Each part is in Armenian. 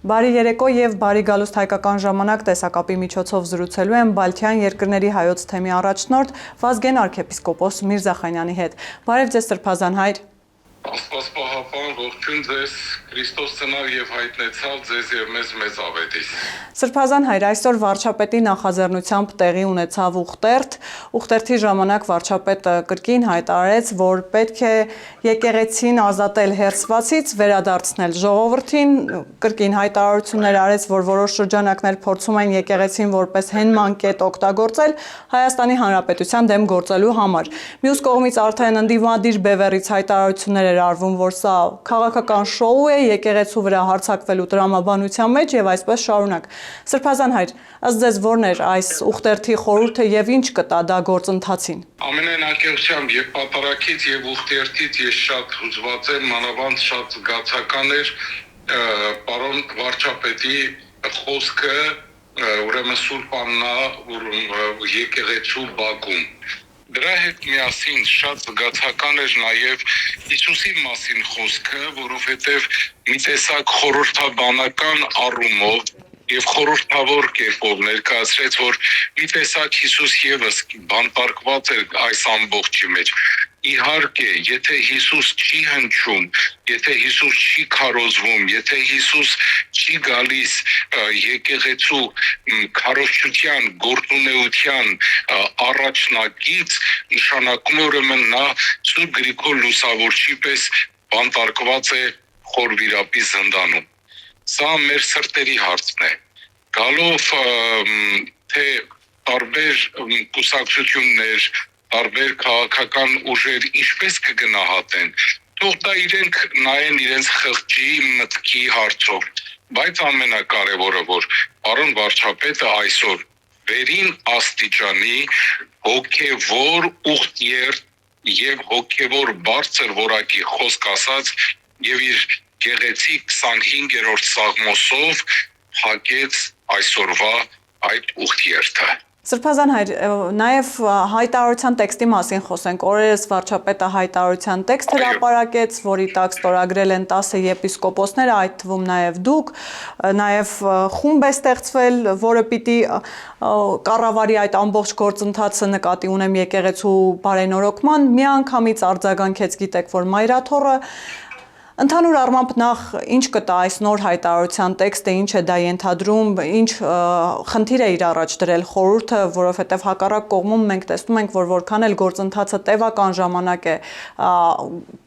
Բարի երեկո եւ բարի գալուստ հայկական ժամանակ տեսակապի միջոցով զրուցելու եմ Բալթյան երկրների հայոց թեմի առաջնորդ Վազգեն arczepiskopos Միրզախանյանի հետ։ Բարև ձեզ Սրբազան հայր։ Աստված պահապան, ողջույն ձեզ, Քրիստոս ծնավ եւ հայտնեցավ ձեզ եւ մեզ ավետիս։ Սրբազան հայր, այսօր վարչապետի նախաձեռնությամբ տեղի ունեցավ ուխտերթ։ Ուխտերթի ժամանակ վարչապետը կրկին հայտարարեց, որ պետք է եկեղեցին ազատել հերձվածից, վերադարձնել ժողովրդին, կրկին հայտարարություններ արեց, որ որոշ շրջանակներ փորձում են եկեղեցին որպես հենման կետ օգտագործել Հայաստանի Հանրապետության դեմ գործելու համար։ Մյուս կողմից արդեն ընդդիմադիր բևեռից հայտարարություններ արվում, որ սա քաղաքական շոու է, եկեղեցու վրա հարձակվելու տրամաբանության մեջ եւ այսպես շարունակ։ Սրբազան հայր, ըստ ձեզ որն էր այս ուխտերթի խորհուրդը եւ ինչ կտա դա գործընթացին։ Ամենայն ակերտությամբ եւ պատարակից եւ ուխտերթից ես շատ հուզված եմ, մանավանդ շատ զգացական էր պարոն վարչապետի խոսքը, ուրեմն Սուրբ Աննա եկեղեցու բակում։ Դրա հետ միասին շատ զգացական էր նաև Հիսուսի մասին խոսքը, որովհետև մի տեսակ խորհրդաբանական առումով եւ խորհրդավոր կերպով ներկայացրեց, որ մի տեսակ Հիսուս եւս բանտարկված էր այս ամբողջի մեջ։ Իհարկե, եթե Հիսուս չի հնչում, եթե Հիսուս չի քարոզվում, եթե Հիսուս չի գալիս եկեղեցու քարոզչության, գործունեության առաջնակից, նշանակում է ուրեմն նա Սուրբ Գրիգոր Լուսավորչի պես բանտարկված է խոր վիրապի զնդանում։ Սա մեր սրտերի հարցն է։ Գալով թե տարբեր կուսակցություններ, տարբեր քաղաքական ուժեր ինչպես կգնահատեն, թող դա իրենք նայեն իրենց խղճի մտքի հարցով, բայց ամենակարևորը, որ պարոն վարչապետը այսօր վերին աստիճանի հոգևոր ուխտերթ եւ հոգևոր բարձր որակի խոսք ասած եւ իր գեղեցիկ 25-րդ սաղմոսով փակեց այսօրվա այդ ուխտերթը։ Սրբազան հայր, նաև հայտարարության տեքստի մասին խոսենք։ Օրերս վարչապետը հայտարարության տեքստ հրապարակեց, որի տակ ստորագրել են 10 եպիսկոպոսներ, այդ թվում նաև դուք, նաև խումբ է ստեղծվել, որը պիտի կառավարի այդ ամբողջ գործընթացը, նկատի ունեմ եկեղեցու բարենորոգման, միանգամից արձագանքեց, գիտեք, որ Մայրաթոռը Ընդհանուր առմամբ նախ ինչ կտա այս նոր հայտարարության տեքստը, ինչ է դա ենթադրում, ինչ խնդիր է իր առաջ դրել խորհուրդը, որովհետև հակառակ կողմում մենք տեսնում ենք, որ որքան էլ գործընթացը տևական ժամանակ է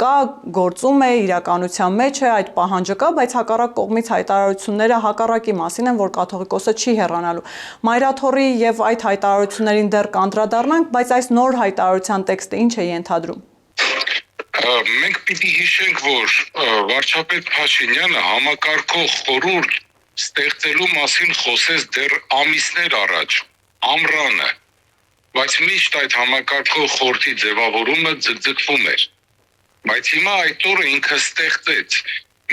կա, գործում է, իրականության մեջ է, այդ պահանջը կա, բայց հակառակ կողմից հայտարարությունները հակառակի մասին են, որ կաթողիկոսը չի հեռանալու։ Մայրաթոռի եւ այդ հայտարարություններին դեռ կանդրադառնանք, բայց այս նոր հայտարարության տեքստը ինչ է ենթադրում։ Մենք պիտի հիշենք, որ վարչապետ Փաշինյանը համակարգող խորհուրդ ստեղծելու մասին խոսեց դեռ ամիսներ առաջ, ամռանը, բայց միշտ այդ համակարգող խորհրդի ձևավորումը ձգձգվում էր։ Բայց հիմա այդ օրը ինքը ստեղծեց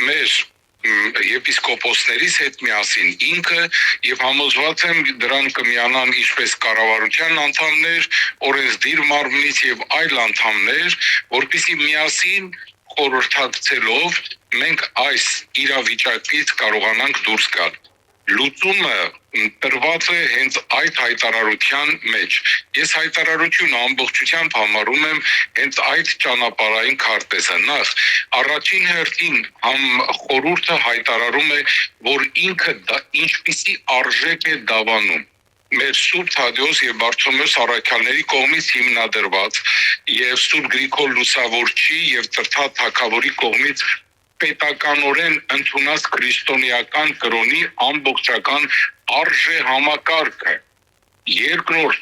մեր եպիսկոպոսներից հետ միասին ինքը եւ համոզված եմ դրան կմիանան ինչպես կառավարության անդամներ, օրենսդիր մարմնից եւ այլ անդամներ, որպեսզի միասին խորհրդակցելով մենք այս իրավիճակից կարողանանք դուրս գալ։ Լուծումը տրված է հենց այդ հայտարարության մեջ։ Ես հայտարարությունը ամբողջությամբ համարում եմ հենց այդ ճանապարհային քարտեզը։ Նախ առաջին հերթին խորհուրդը հայտարարում է, որ ինքը ինչպիսի արժեք է դավանում մեր Սուրբ Թադեոս եւ Բարթոլոմեոս առաքյալների կողմից հիմնադրված եւ Սուրբ Գրիգոր Լուսավորչի եւ Տրթատ Թագավորի կողմից պետականորեն ընդունած քրիստոնեական կրոնի ամբողջական արժե համակարգը։ Երկրորդ,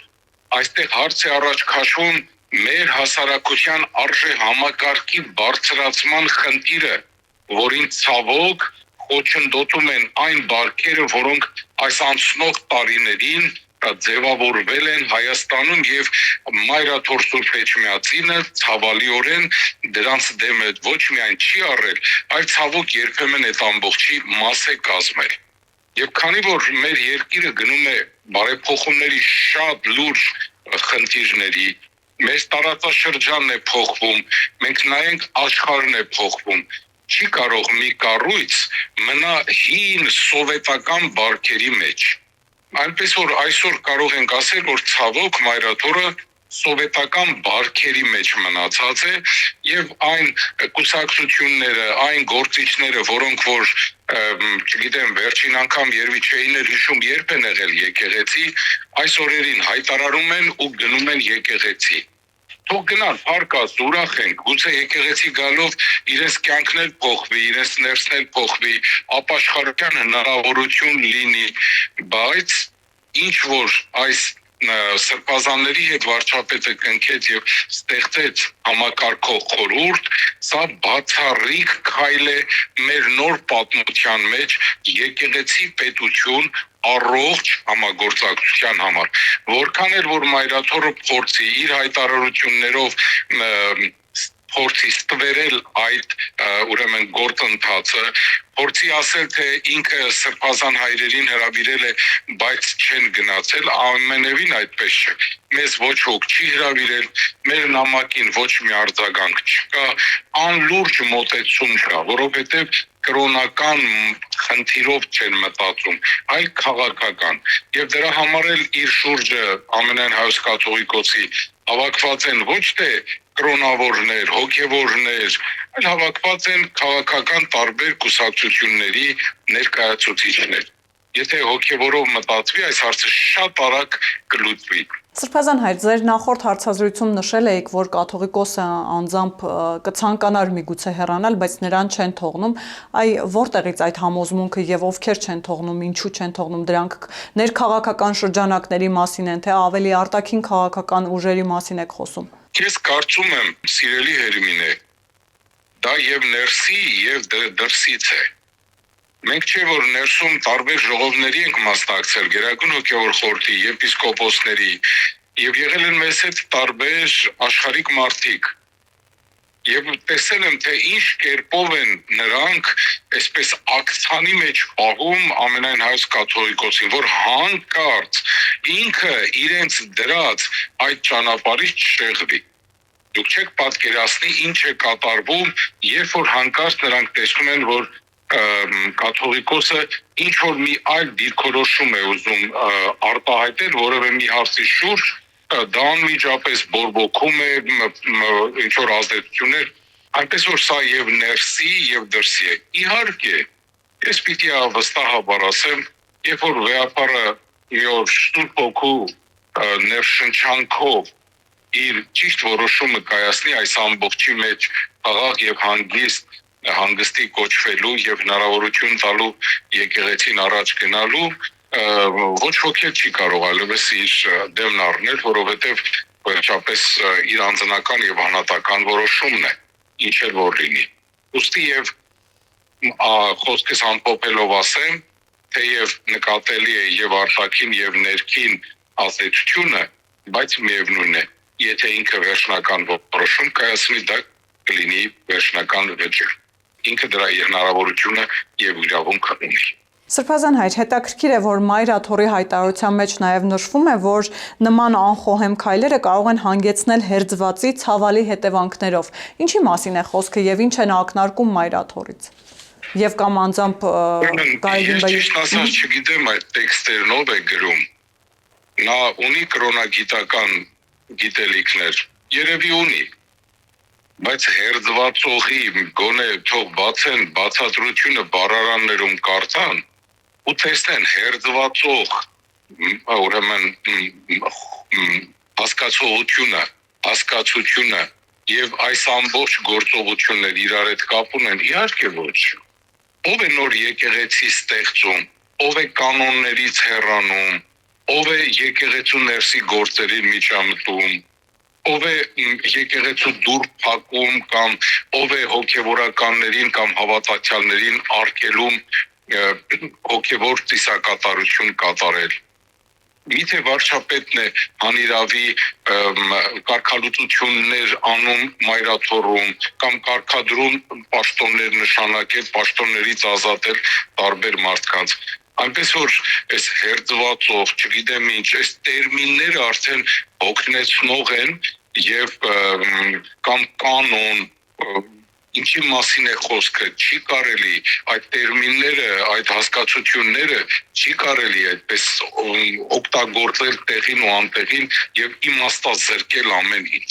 այստեղ հարց է առաջ քաշվում մեր հասարակության արժե համակարգի բարձրացման խնդիրը, որին ցավոք խոչընդոտում են այն բարքերը, որոնք այս անցնող տարիներին ձևավորվել են Հայաստանում եւ Մայրաթոռ Սուրբ Էջմիածինը ցավալիորեն դրանց դեմը ոչ միայն չի առել, այլ ցավոք երբեմն այդ ամբողջի մաս է կազմել։ Եվ քանի որ մեր երկիրը գնում է բարեփոխումների շատ լուրջ խնդիրների, մեր տարածաշրջանն է փոխվում, մենք նայենք աշխարհն է փոխվում, չի կարող մի կառույց մնա հին սովետական բարքերի մեջ։ Այնպես որ այսօր կարող ենք ասել, որ ցավոք մայրաթորը սովետական բարքերի մեջ մնացած է եւ այն կուսակցությունները, այն գործիչները, որոնք որ չգիտեմ, վերջին անգամ երևի չէին էլ հիշում երբ են եղել եկեղեցի, այս օրերին հայտարարում են ու գնում են եկեղեցի։ Թող գնան, փառքած, ուրախ ենք, գուցե եկեղեցի գալով իրենց կյանքն էլ փոխվի, իրենց ներսն էլ փոխվի, ապաշխարության հնարավորություն լինի, բայց ինչ որ այս սրբազանների հետ վարչապետը կնքեց եւ ստեղծեց համակարգող խորհուրդ, սա բացառիկ քայլ է մեր նոր պատմության մեջ եկեղեցի պետություն առողջ համագործակցության համար։ Որքան էլ որ մայրաթորը փորձի իր հայտարարություններով փորձի ստվերել այդ ուրեմն գործընթացը, փորձի ասել, թե ինքը սրբազան հայրերին հրավիրել է, բայց չեն գնացել, ամենևին այդպես չէ։ Մեզ ոչ ոք չի հրավիրել, մեր նամակին ոչ մի արձագանք չկա, անլուրջ մոտեցում կա, որովհետև կրոնական խնդիրով չեն մտածում, այլ քաղաքական։ Եվ դրա համար էլ իր շուրջը ամենայն հայոց կաթողիկոսի հավաքված են ոչ թե կրոնավորներ, հոգևորներ, այլ հավաքված են քաղաքական տարբեր կուսակցությունների ներկայացուցիչներ։ Եթե հոգևորով մտածվի, այս հարցը շատ արագ կլուծվի։ Սրբազան հայր, ձեր նախորդ հարցազրույցում նշել էիք, որ կաթողիկոսը անձամբ կցանկանար միգուցե հեռանալ, բայց նրան չեն թողնում։ Այ որտեղից այդ համոզմունքը եւ ովքեր չեն թողնում, ինչու չեն թողնում, դրանք ներքաղաքական շրջանակների մասին են, թե ավելի արտաքին քաղաքական ուժերի մասին եք խոսում։ Ես կարծում եմ, սիրելի Հերմինե, դա եւ ներսի եւ դրսից է։ Մենք չէ որ ներսում տարբեր ժողովների ենք մասնակցել, Գերագույն հոգևոր խորհրդի, եպիսկոպոսների եւ եղել են մեզ հետ տարբեր աշխարհիկ մարդիկ։ Եվ տեսել եմ, թե ինչ կերպով են նրանք այսպես ակցանի մեջ աղում ամենայն հայոց կաթողիկոսին, որ հանկարծ ինքը իրենց դրած այդ ճանապարհից չշեղվի։ Դուք չեք պատկերացնի ինչ է կատարվում, երբ որ հանկարծ նրանք տեսնում են, որ կաթողիկոսը ինչ որ մի այլ դիրքորոշում է ուզում արտահայտել որևէ մի հարցի շուրջ, դա անմիջապես բորբոքում է, ինչ որ ազդեցություններ, այնպես որ սա եւ ներսի եւ դրսի է։ Իհարկե, ես պիտի վստահաբար ասեմ, երբ որ վեհապարը մի օր Սուրբ Հոգու ներշնչանքով իր ճիշտ որոշումը կայացնի այս ամբողջի մեջ աղաղ եւ հանգստի կոչվելու եւ հնարավորություն տալու եկեղեցին առաջ գնալու, ոչ ոք չի կարող այլևս իր դեմն առնել, որովհետեւ վերջապես իր անձնական եւ հանրատական որոշումն է, ինչ էլ որ լինի։ Ուստի եւ խոսքս ամփոփելով ասեմ, թեև նկատելի է եւ արտաքին եւ ներքին ազդեցությունը, բայց միևնույն է, եթե ինքը վերջնական որոշում կայացնի, դա կլինի վերջնական վեճեր։ Ինքը դրա հնարավորությունը եւ իրավունքը ունի։ Սրբազան հայր, հետաքրքիր է, որ մայրաթորի հայտարարության մեջ նաև նշվում է, որ նման անխոհեմ քայլերը կարող են հանգեցնել հերձվածի ցավալի հետևանքներով։ Ինչի մասին է խոսքը եւ ինչ են ակնարկում մայրաթորից։ Եվ կամ անձամբ Ես ասած չգիտեմ այդ տեքստերն ով է գրում։ Նա ունի կրոնագիտական գիտելիքներ, երևի ունի։ Բայց հերձվածողի գոնե թող բացեն բացատրությունը բառարաններում կարծան ու տեսնեն հերձվածող ուրեմն հասկացությունը եւ այս ամբողջ գործողությունները իրար հետ կապ ունեն, իհարկե ոչ։ Ով է նոր եկեղեցի ստեղծում, ով է կանոններից հեռանում, ով է եկեղեցու ներսի գործերին միջամտում, ով է եկեղեցու դուռ փակում կամ ով է հոգևորականներին կամ հավատացյալներին արգելում հոգևոր ծիսակատարություն կատարել։ Միթե վարչապետն է անիրավի կարգալուծություններ անում մայրաթորում կամ կարգադրում պաշտոններ նշանակել, պաշտոններից ազատել տարբեր մարդկանց։ Այնպես որ այս հերձվածող, չգիտեմ ինչ, այս տերմինները արդեն օգնեցնող են եւ կամ կանոն ինչի մասին է խոսքը, չի կարելի այդ տերմինները, այդ հասկացությունները չի կարելի այդպես օգտագործել տեղին ու անտեղին եւ իմաստազրկել ամեն ինչ։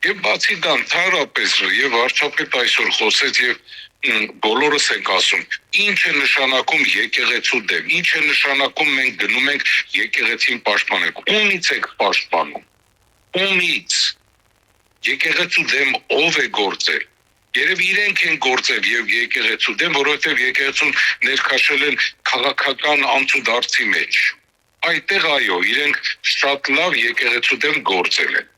Եվ բացի դա ընդհանրապես եւ վարչապետ այսօր խոսեց եւ բոլորս ենք ասում, ինչ է նշանակում եկեղեցու դեմ, ինչ է նշանակում մենք գնում ենք եկեղեցին պաշտպանել, ումից եք պաշտպանում, ումից, եկեղեցու դեմ ով է գործել, երև իրենք են գործել եւ եկեղեցու դեմ, որովհետեւ եկեղեցուն ներքաշել են քաղաքական անցուդարձի մեջ, այդտեղ այո, իրենք շատ լավ եկեղեցու դեմ գործել են։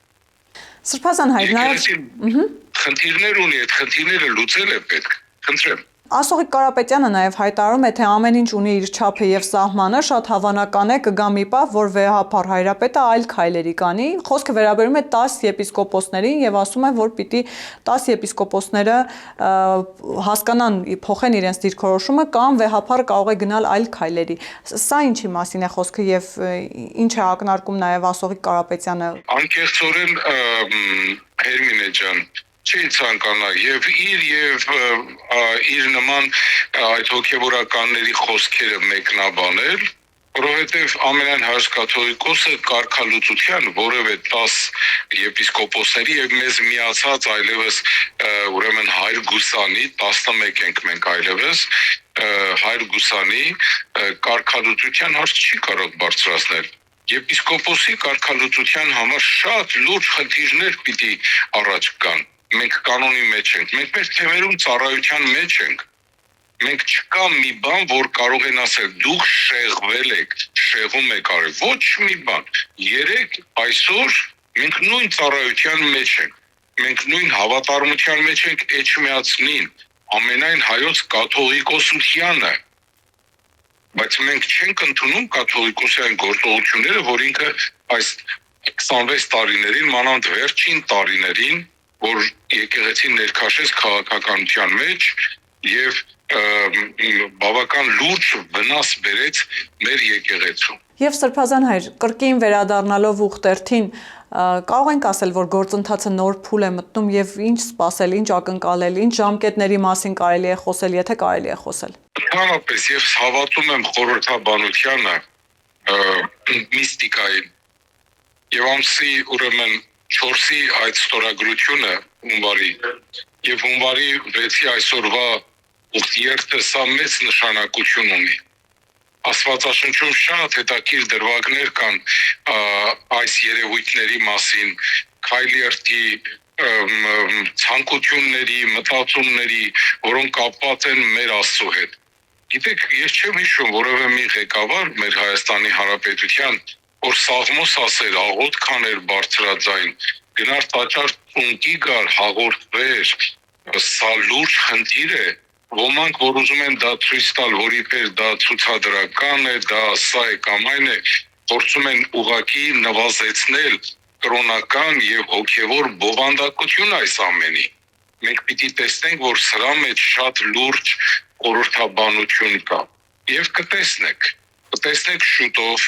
Սրբազան հայր, նաև խնդիրներ ունի, այդ խնդիրները լուծել է պետք, խնդրեմ։ Ասողիկ Կարապետյանը նաև հայտարարում է, թե ամեն ինչ ունի իր չափը եւ սահմանը, շատ հավանական է կգա մի պահ, որ վեհապար հայրապետը այլ քայլերի կանի։ Խոսքը վերաբերում է 10 եպիսկոպոսներին եւ ասում է, որ պիտի 10 եպիսկոպոսները հասկանան, փոխեն իրենց դիրքորոշումը կամ վեհապարը կարող է գնալ այլ քայլերի։ Սա ինչի մասին է խոսքը եւ ինչ է ակնարկում նաև Ասողիկ Կարապետյանը։ Անկեղծորեն Հերմինե ջան, չի ցանկանա եւ իր նման այդ հոգեվորականների խոսքերը մեկնաբանել, որովհետեւ ամենայն հայոց կաթողիկոսը կարգալուծության որևէ 10 եպիսկոպոսների եւ մեզ միացած այլևս ուրեմն հայր գուսանի 11 ենք մենք այլևս հայր գուսանի կարգալուծության հարց չի կարող բարձրացնել։ Եպիսկոպոսի կարգալուծության համար շատ լուրջ խնդիրներ պիտի առաջ գան։ Մենք կանոնի մեջ ենք, մենք մեր թեմերում ծառայության մեջ ենք։ Մենք չկա մի բան, որ կարող են ասել դուք շեղվել եք, շեղում եք արել, ոչ մի բան։ Երեք այսօր մենք նույն ծառայության մեջ ենք, մենք նույն հավատարմության մեջ ենք Էջմիածնին, ամենայն հայոց կաթողիկոսությանը, բայց մենք չենք ընդունում կաթողիկոսյան գործողությունները, որ ինքը այս 26 տարիներին, մանավանդ վերջին տարիներին, որ եկեղեցին ներքաշեց քաղաքականության մեջ եւ բավական լուրջ վնաս բերեց մեր եկեղեցուն։ Եվ Սրբազան հայր, կրկին վերադառնալով ուխտերթին, կարող ենք ասել, որ գործընթացը նոր փուլ է մտնում եւ ինչ սպասել, ինչ ակնկալել, ինչ ժամկետների մասին կարելի է խոսել, եթե կարելի է խոսել։ Ընդհանրապես ես հավատում եմ խորհրդաբանությանը, միստիկային եւ ամսի ուրեմն 4-ի այդ ստորագրությունը հունվարի եւ հունվարի 6-ի այսօրվա ուխտերթը սա մեծ նշանակություն ունի։ Աստվածաշնչում շատ հետաքրքիր դրվագներ կան այս երևույթների մասին, քայլերթի ցանկությունների, մտածումների, որոնք կապված են մեր Աստծո հետ։ Գիտեք, ես չեմ հիշում որևէ մի ղեկավար մեր Հայաստանի Հանրապետության, որ Սաղմոս ասեր, աղոթ քաներ բարձրաձայն, գնար տաճար ծունկի գար, հաղորդվեր, սա լուրջ խնդիր է, ոմանք որ ուզում են դա ցույց տալ, որ իբր դա ցուցադրական է, դա սա է կամ այն է, փորձում են ուղղակի նվազեցնել կրոնական եւ հոգեվոր բովանդակություն այս ամենի։ Մենք պիտի տեսնենք, որ սրա մեջ շատ լուրջ խորհրդաբանություն կա։ Եվ կտեսնեք շուտով,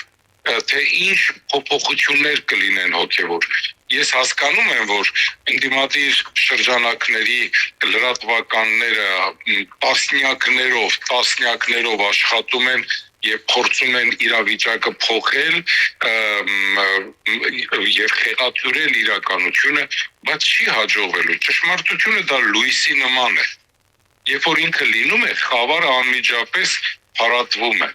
թե ինչ փոփոխություններ կլինեն հոգեվոր։ Ես հասկանում եմ, որ ընդդիմադիր շրջանակների լրատվականները տասնյակներով աշխատում են եւ փորձում են իրավիճակը փոխել եւ խեղաթյուրել իրականությունը, բայց չի հաջողվելու։ Ճշմարտությունը դա լույսի նման է։ Երբ որ ինքը լինում է, խավարը անմիջապես փարատվում է։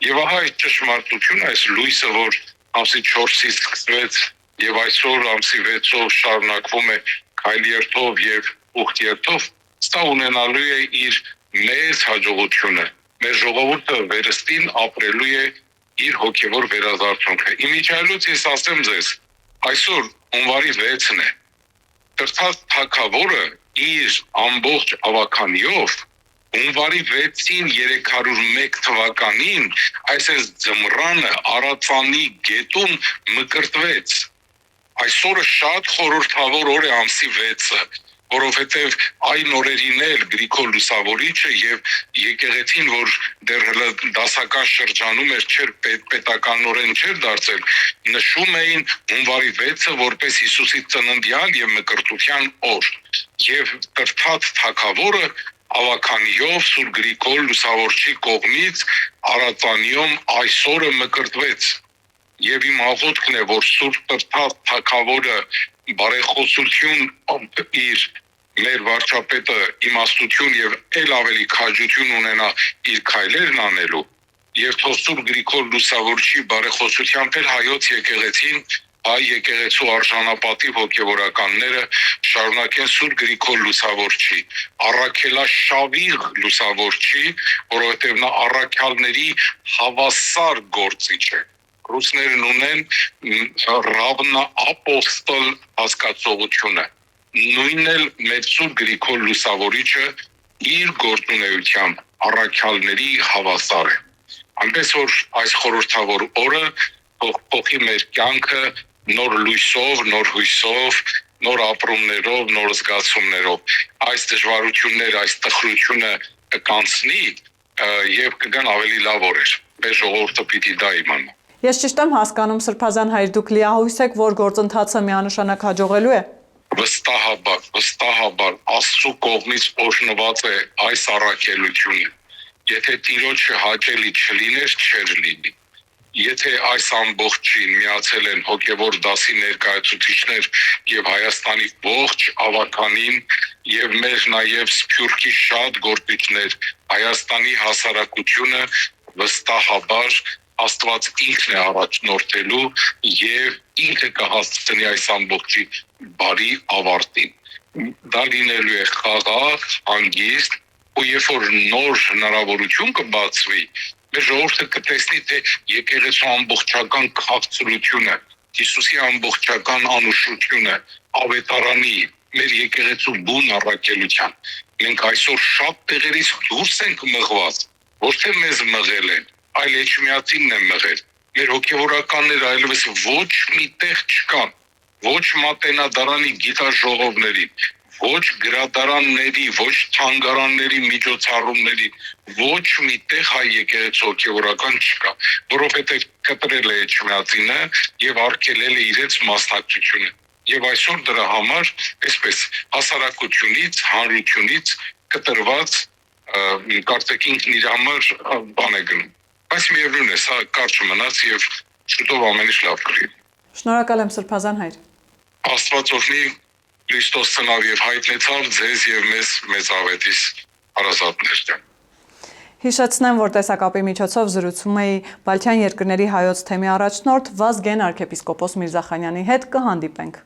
Եվ ահա այդ ճշմարտությունը, այս լույսը, որ ամսի 4-ից սկսվեց եւ այսօր ամսի 6-ով շարունակվում է քայլերթով եւ ուխտերթով, սա ունենալու է իր մեծ հաջողությունը։ Մեր ժողովուրդը վերստին ապրելու է իր հոգեվոր վերադարձունքը։ Իմիջիայլոց ես ասեմ ձեզ, այսօր հունվարի 6-ն է։ Տրտած թագավորը իր ամբողջ ավականիով հունվարի 6-ին 301 թվականին այսպես ձմռանը Արածանի գետում մկրտվեց։ Այսօրը շատ խորհրդավոր օր է ամսի 6-ը։ որովհետև այն օրերին էլ Գրիգոր Լուսավորիչը եւ եկեղեցին, որ դեռ հələ դասական շրջանում էր, չէր պետականորեն չէր դարձել, նշում էին հունվարի 6-ը որպես Հիսուսի ծննդյան եւ մկրտության օր։ Եվ կրթած թագավորը ավականիով Սուրբ Գրիգոր Լուսավորչի կողմից Արածանիում այսօրը մկրտվեց։ Եվ իմ աղոթքն է, որ Սուրբ Կրթած թագավորը բարեխոսություն իր մեր վարչապետը իմաստություն եւ ել ավելի քաջություն ունենա իր քայլերն անելու եւ թող Սուրբ Գրիգոր Լուսավորչի բարեխոսությամբ էլ հայոց եկեղեցին հայ եկեղեցու արժանապատիվ հոգեվորականները շարունակեն Սուրբ Գրիգոր Լուսավորչի առաքելաշավիղ Լուսավորչի, որովհետեւ նա առաքյալների հավասար գործիչ է։ Ռուսներն ունեն равноапостол հասկացողությունը։ Նույնն էլ մեր Սուրբ Գրիգոր Լուսավորիչը իր գործունեությամբ առաքյալների հավասար է։ Այնպես որ այս խորհրդավոր օրը փոխի մեր կյանքը նոր լույսով, նոր հույսով, նոր ապրումներով, նոր զգացումներով։ Այս դժվարությունները, այս տխրությունը կանցնի եւ կգան ավելի լավ օրեր։ Մեր ժողովուրդը պիտի դա իմանա։ Ես ճիշտ եմ հասկանում, Սրբազան հայր, դուք լիահույս եք, որ գործընթացը միանշանակ հաջողելու է։ Վստահաբար Աստծո կողմից օրհնված է այս առաքելությունը։ Եթե Տիրոջը հաճելի չլիներ, չէր լինի։ Եթե այս ամբողջին միացել են հոգևոր դասի ներկայացուցիչներ եւ Հայաստանի ողջ ավականին եւ մեր նաեւ Սփյուռքի շատ գործիչներ, Հայաստանի հասարակությունը վստահաբար Աստված ինքն է առաջնորդելու եւ ինքը կհասցնի այս ամբողջի բարի ավարտին։ Դա լինելու է խաղաղ, հանգիստ, ու երբ որ նոր հնարավորություն կբացվի, մեր ժողովուրդը կտեսնի, թե եկեղեցու ամբողջական քաղցրությունը, Հիսուսի ամբողջական անուշությունը, ավետարանի, մեր եկեղեցու բուն առաքելության։ Մենք այսօր շատ տեղերից դուրս ենք մղված, ոչ թե մեզ մղել են, այլ Էջմիածինն է մղել։ Մեր հոգևորականները այլևս ոչ մի տեղ չկան, ոչ մատենադարանի գիտաժողովների, ոչ գրադարանների, ոչ թանգարանների միջոցառումների, ոչ մի տեղ հայ եկեղեցու հոգևորական չկա, որովհետև կտրել է Էջմիածինը եւ արգելել է իրենց մասնակցությունը։ Եվ այսօր դրա համար, այսպես հասարակությունից, հանրությունից կտրված կարծեք ինքն իր համար բան է գնում։ Բայց միևնույն է, սա կարճ մնաց եւ շուտով ամեն ինչ լավ կլինի։ Շնորհակալ եմ Սրբազան հայր։ Աստված օրհնի, Քրիստոս ծնավ եւ հայտնեցավ ձեզ եւ մեզ մեծավետիս հարազատներ։ Հիշեցնեմ, որ տեսակապի միջոցով զրուցում էի Բալթյան երկրների հայոց թեմի առաջնորդ Վազգեն arczepiskopos Միրզախանյանի հետ, կհանդիպենք։